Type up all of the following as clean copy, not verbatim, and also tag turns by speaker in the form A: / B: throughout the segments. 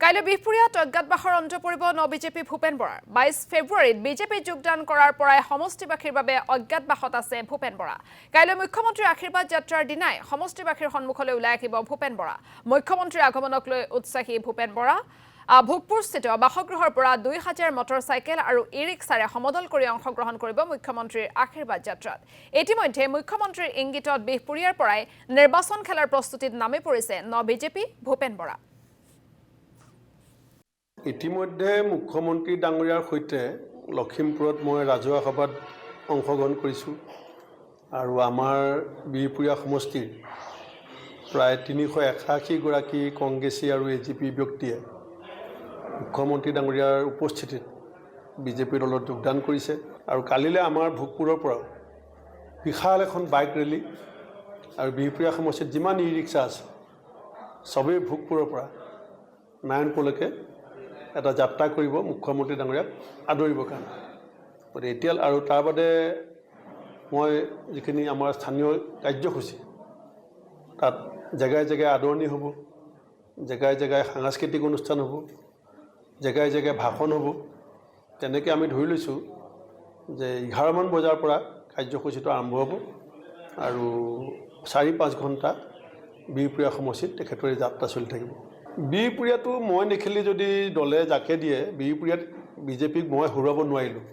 A: কাইলৈ বিহপুৰীয়াত অজ্ঞাতবাসৰ অন্ত পৰিব বিজেপি ভূপেন বৰাৰ 22 ফেব্ৰুৱাৰীত বিজেপি যোগদান কৰাৰ পৰাই সমষ্টিবাসীৰ বাবে অজ্ঞাতবাসত আছে ভূপেন বৰা। কাইলৈ মুখ্যমন্ত্ৰীৰ আশীৰ্বাদ যাত্ৰাৰ দিনাই সমষ্টিবাসীৰ সন্মুখলৈ ওলাই আহিব ভূপেন বৰা। মুখ্যমন্ত্ৰীৰ আগমনক লৈ উৎসাহী ভূপেন বৰা। ভোগপুৰস্থিত বাসগৃহৰ পৰা 2000 মটৰচাইকেল আৰু ই-ৰিক্সাৰে সমদল কৰি অংশগ্ৰহণ কৰিব মুখ্যমন্ত্ৰীৰ আশীৰ্বাদ যাত্ৰাত। ইতিমধ্যে মুখ্যমন্ত্ৰীৰ ইংগিতত বিহপুৰীয়াৰ পৰাই নিৰ্বাচন খেলাৰ প্ৰস্তুতিত নামি পৰিছে বিজেপি ভূপেন বৰা।
B: ইতিমধ্যে মুখ্যমন্ত্ৰী ডাঙৰীয়াৰ সৈতে লখিমপুৰত মই ৰাজহুৱা সভাত অংশগ্ৰহণ কৰিছোঁ আৰু আমাৰ বিহপুৰীয়া সমষ্টিৰ প্ৰায় 381 গৰাকী কংগ্ৰেছী আৰু এজিপি ব্যক্তিয়ে মুখ্যমন্ত্ৰী ডাঙৰীয়াৰ উপস্থিতিত বিজেপি দলত যোগদান কৰিছে আৰু কালিলৈ আমাৰ ভোগপুৰৰ পৰা বিশাল এখন বাইক ৰেলী আৰু বিহপুৰীয়া সমষ্টিত যিমান ই-ৰিক্সা আছে সবেই ভোগপুৰৰ পৰা নাৰায়ণপুৰলৈকে এটা যাত্ৰা কৰিব মুখ্যমন্ত্ৰী ডাঙৰীয়াক আদৰিবৰ কাৰণে। গতিকে এতিয়া আৰু তাৰ বাদে মই যিখিনি আমাৰ স্থানীয় কাৰ্যসূচী তাত জেগাই জেগাই আদৰণি হ'ব, জেগাই জেগাই সাংস্কৃতিক অনুষ্ঠান হ'ব, জেগাই জেগাই ভাষণ হ'ব। তেনেকৈ আমি ধৰি লৈছোঁ যে 11মান বজাৰ পৰা কাৰ্যসূচীটো আৰম্ভ হ'ব আৰু 4-5 ঘণ্টা বিহপুৰীয়া সমষ্টিত তেখেতৰ যাত্ৰা চলি থাকিব। বিহপুৰীয়াটো মই নেখেলি যদি দলে যাকে দিয়ে বিহপুৰীয়াত বিজেপিক মই হৰুৱাব নোৱাৰিলোঁ।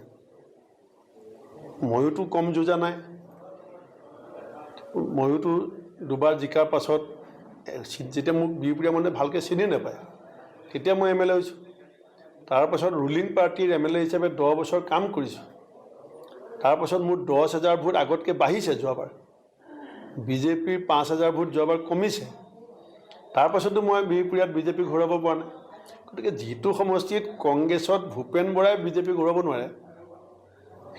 B: ময়োতো কম যুঁজা নাই, ময়োতো দুবাৰ জিকাৰ পাছত যেতিয়া মোক বিহপুৰীয়া মানে ভালকৈ চিনি নাপায় তেতিয়া মই MLA হৈছোঁ। তাৰপাছত ৰুলিং পাৰ্টিৰ MLA হিচাপে 10 বছৰ কাম কৰিছোঁ। তাৰপাছত মোৰ 10,000 ভোট আগতকৈ বাঢ়িছে যোৱাবাৰ, বিজেপিৰ 5,000 ভোট যোৱাবাৰ কমিছে। তাৰপাছতো মই বিহপুৰীয়াত বিজেপিক ঘূৰাব পৰা নাই। গতিকে যিটো সমষ্টিত কংগ্ৰেছত ভূপেন বৰাই বিজেপিক ঘূৰাব নোৱাৰে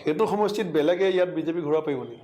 B: সেইটো সমষ্টিত বেলেগে ইয়াত বিজেপি ঘূৰাব পাৰিব নেকি?